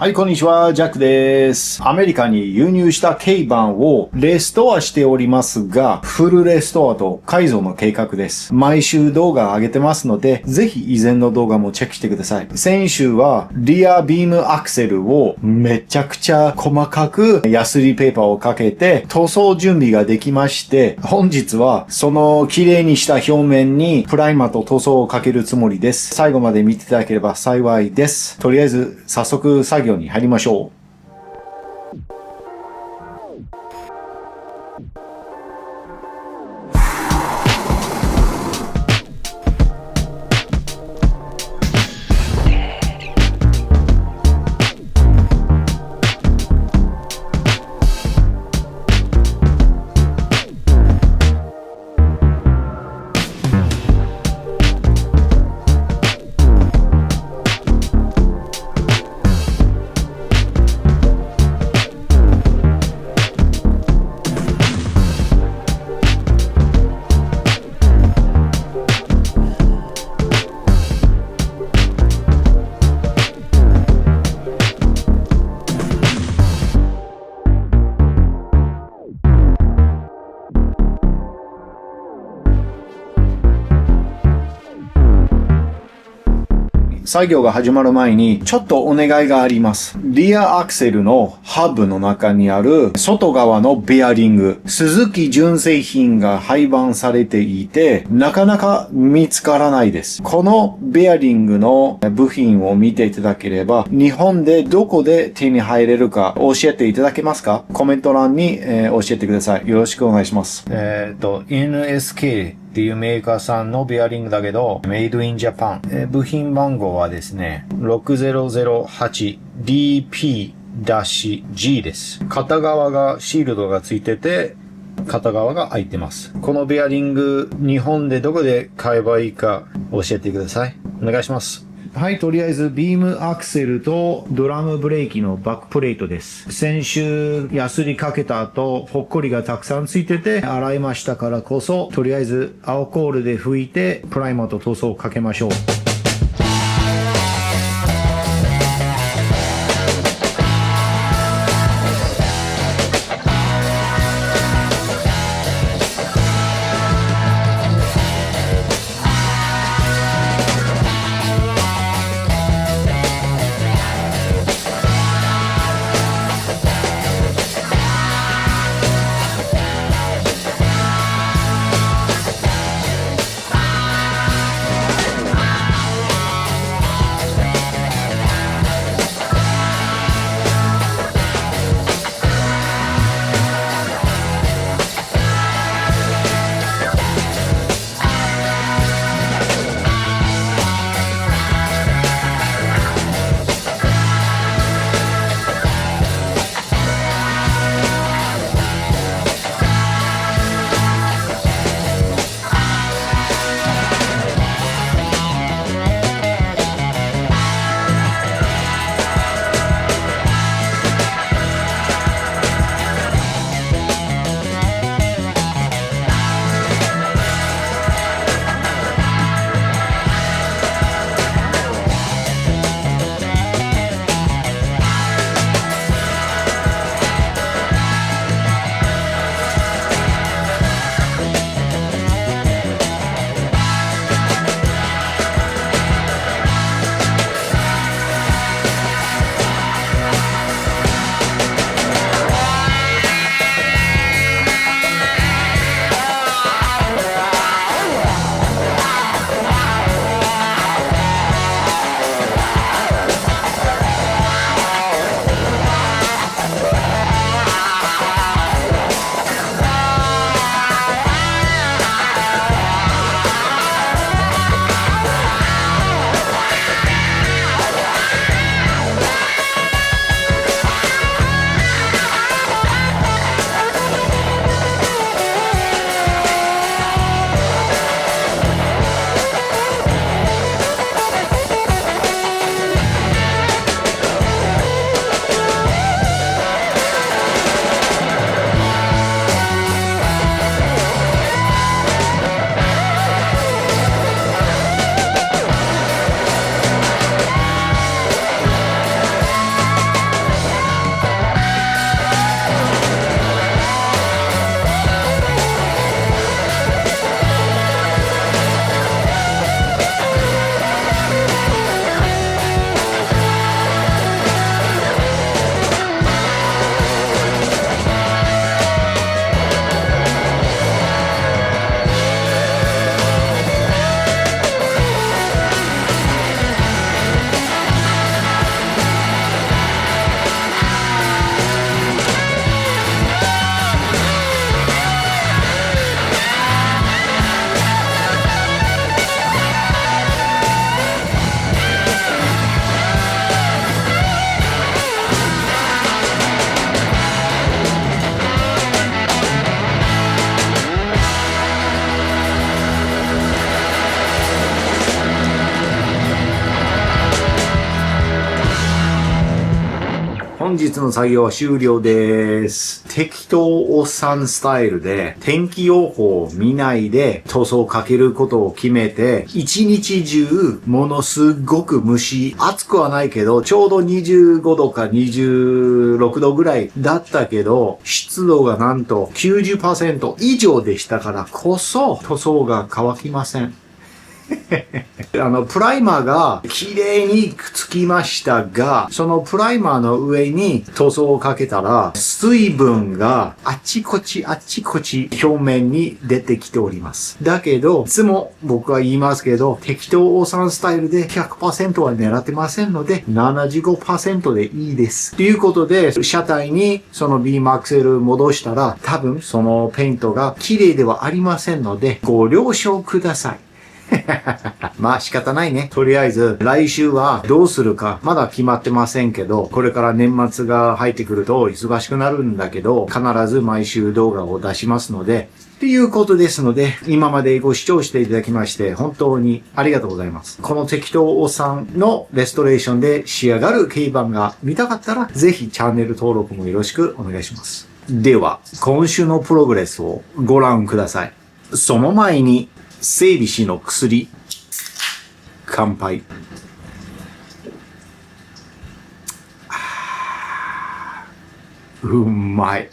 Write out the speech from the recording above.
はい、こんにちは。ジャックです。アメリカに輸入した軽バンをレストアしておりますが、フルレストアと改造の計画です。毎週動画上げてますので、ぜひ以前の動画もチェックしてください。先週はリアビームアクセルをめちゃくちゃ細かくヤスリペーパーをかけて塗装準備ができまして、本日はその綺麗にした表面にプライマーと塗装をかけるつもりです。最後まで見ていただければ幸いです。とりあえず早速作業に入りましょう。作業が始まる前にちょっとお願いがあります。リアアクセルのハブの中にある外側のベアリング、スズキ純正品が配板されていて、なかなか見つからないです。このベアリングの部品を見ていただければ、日本でどこで手に入れるか教えていただけますか？コメント欄に、教えてください。よろしくお願いします。NSKっていうメーカーさんのベアリングだけど、メイドインジャパン。部品番号はですね、6008DP-G です。片側がシールドがついてて、片側が開いてます。このベアリング、日本でどこで買えばいいか教えてください。お願いします。はい、とりあえずビームアクセルとドラムブレーキのバックプレートです。先週ヤスリかけた後、ほっこりがたくさんついてて洗いましたからこそ、とりあえず青コールで拭いてプライマーと塗装をかけましょう。本日の作業は終了です。適当おっさんスタイルで天気予報を見ないで塗装をかけることを決めて、一日中ものすごく暑くはないけど、ちょうど25度か26度ぐらいだったけど、湿度がなんと 90% 以上でしたからこそ塗装が乾きません。プライマーが綺麗にくっつきましたが、そのプライマーの上に塗装をかけたら、水分があちこち表面に出てきております。だけど、いつも僕は言いますけど、適当お産スタイルで 100% は狙ってませんので、75% でいいです。ということで、車体にそのビームアクセル戻したら、多分そのペイントが綺麗ではありませんので、ご了承ください。まあ仕方ないね。とりあえず来週はどうするかまだ決まってませんけど、これから年末が入ってくると忙しくなるんだけど、必ず毎週動画を出しますので、ということですので、今までご視聴していただきまして本当にありがとうございます。この適当おっさんのレストレーションで仕上がる軽バンが見たかったら、ぜひチャンネル登録もよろしくお願いします。では、今週のプログレスをご覧ください。その前に、整備士の薬、乾杯。うまい。